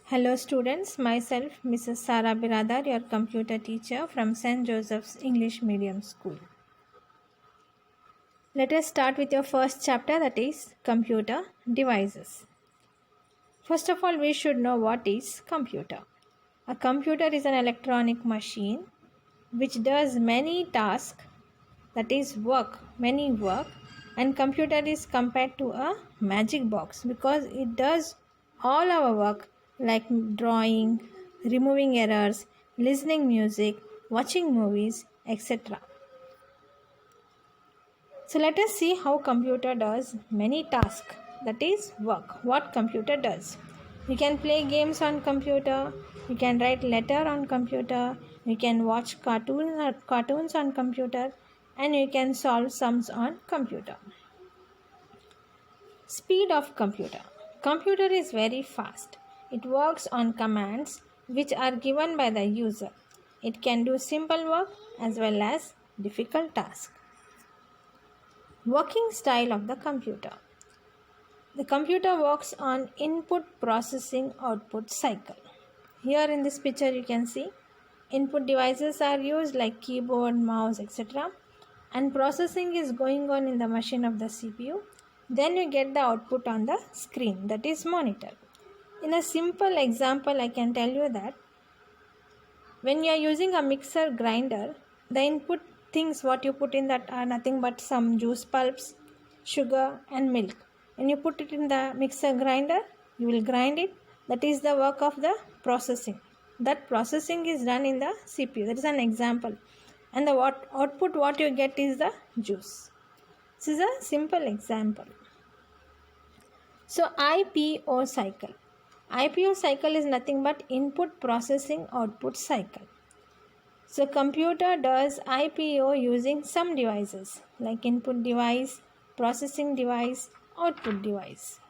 Hello students, myself Mrs. Sara Biradar, your computer teacher from St. Joseph's English Medium School. Let us start with your first chapter, that is computer devices. First of all, we should know what is computer. A computer is an electronic machine which does many tasks, that is many work, and computer is compared to a magic box because it does all our work like drawing, removing errors, listening music, watching movies, etc. So let us see how computer does many tasks, that is work. What computer does? You can play games on computer, you can write letter on computer, you can watch cartoons on computer, and you can solve sums on computer. Speed of computer. Computer is very fast. It works on commands which are given by the user. It can do simple work as well as difficult tasks. Working style of the computer. The computer works on input processing output cycle. Here in this picture you can see input devices are used like keyboard, mouse, etc. and processing is going on in the machine of the CPU. Then you get the output on the screen, that is monitor. In a simple example, I can tell you that when you are using a mixer grinder, the input things what you put in that are nothing but some juice pulps, sugar and milk. When you put it in the mixer grinder, you will grind it. That is the work of the processing. That processing is done in the CPU. That is an example. And the output what you get is the juice. This is a simple example. So IPO cycle. IPO cycle is nothing but input processing output cycle. So computer does IPO using some devices like input device, processing device, output device.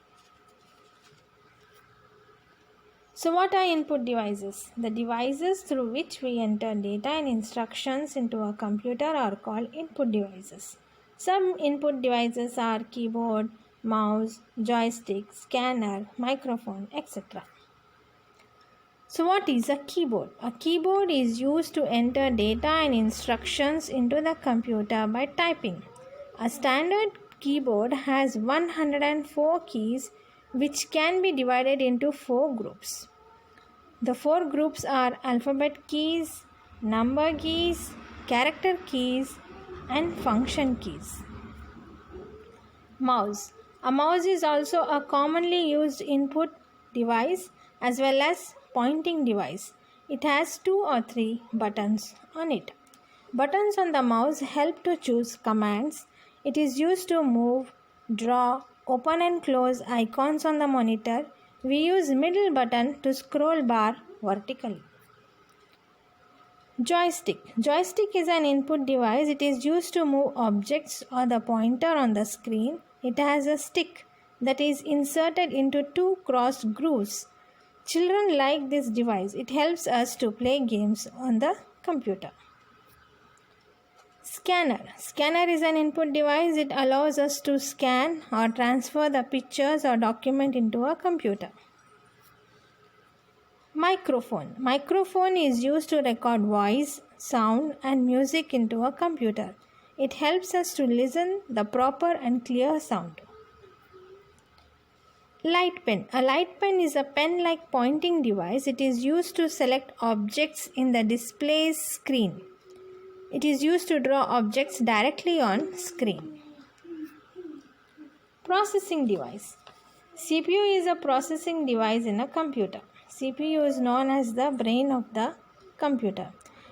So what are input devices? The devices through which we enter data and instructions into a computer are called input devices. Some input devices are keyboard, mouse, joystick, scanner, microphone, etc. So what is a keyboard? A keyboard is used to enter data and instructions into the computer by typing. A standard keyboard has 104 keys which can be divided into 4 groups. The 4 groups are alphabet keys, number keys, character keys, and function keys. Mouse. A mouse is also a commonly used input device as well as pointing device. It has 2 or 3 buttons on it. Buttons on the mouse help to choose commands. It is used to move, draw, open and close icons on the monitor. We use middle button to scroll bar vertically. Joystick. Joystick is an input device. It is used to move objects or the pointer on the screen. It has a stick that is inserted into 2 crossed grooves. Children like this device. It helps us to play games on the computer. Scanner. Scanner is an input device. It allows us to scan or transfer the pictures or document into a computer. Microphone. Microphone is used to record voice, sound and music into a computer. It helps us to listen the proper and clear sound. Light pen. A light pen is a pen-like pointing device. It is used to select objects in the display screen. It is used to draw objects directly on screen. Processing device. CPU is a processing device in a computer. CPU is known as the brain of the computer.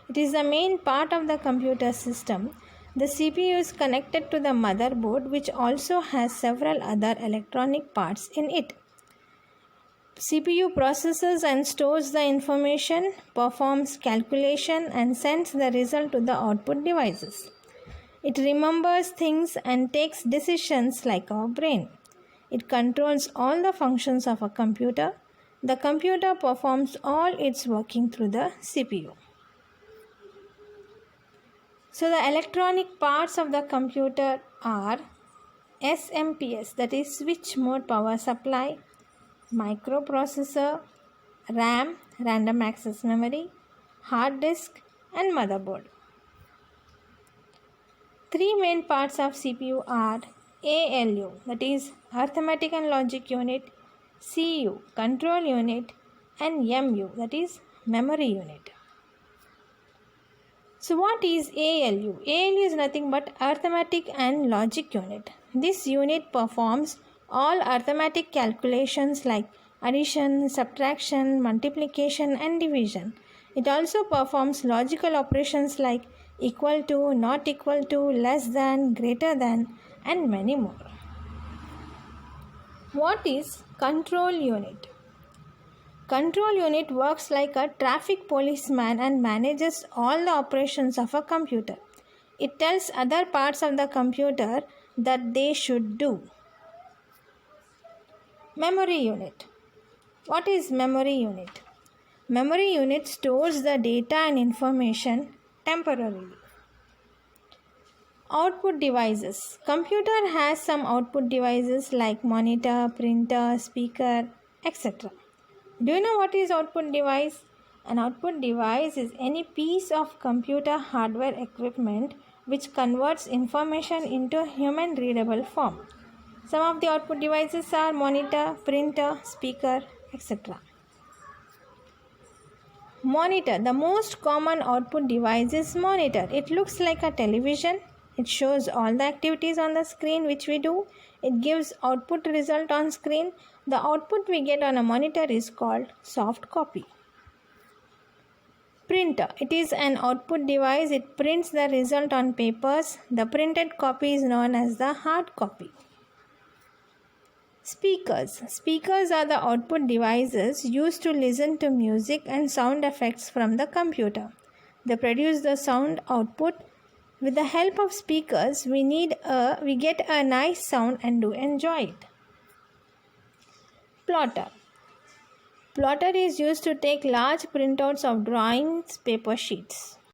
It is the main part of the computer system. The CPU is connected to the motherboard, which also has several other electronic parts in it. CPU processes and stores the information, performs calculation and sends the result to the output devices. It remembers things and takes decisions like our brain. It controls all the functions of a computer. The computer performs all its working through the CPU. So the electronic parts of the computer are SMPS, that is switch mode power supply, microprocessor, RAM, random access memory, hard disk, and motherboard. Three main parts of CPU are ALU, that is Arithmetic and Logic Unit, CU, Control Unit, and MU, that is Memory Unit. So what is ALU? ALU is nothing but Arithmetic and Logic Unit. This unit performs all arithmetic calculations like addition, subtraction, multiplication, and division. It also performs logical operations like equal to, not equal to, less than, greater than, and many more. What is control unit? Control unit works like a traffic policeman and manages all the operations of a computer. It tells other parts of the computer that they should do. Memory unit. What is memory unit? Memory unit stores the data and information temporarily. Output devices. Computer has some output devices like monitor, printer, speaker, etc. Do you know what is output device? An output device is any piece of computer hardware equipment which converts information into human readable form. Some of the output devices are monitor, printer, speaker, etc. Monitor. The most common output device is monitor. It looks like a television. It shows all the activities on the screen which we do. It gives output result on screen. The output we get on a monitor is called soft copy. Printer. It is an output device. It prints the result on papers. The printed copy is known as the hard copy. Speakers. Speakers are the output devices used to listen to music and sound effects from the computer. They produce the sound output. With the help of speakers, we get a nice sound and do enjoy it. Plotter. Plotter is used to take large printouts of drawings paper sheets.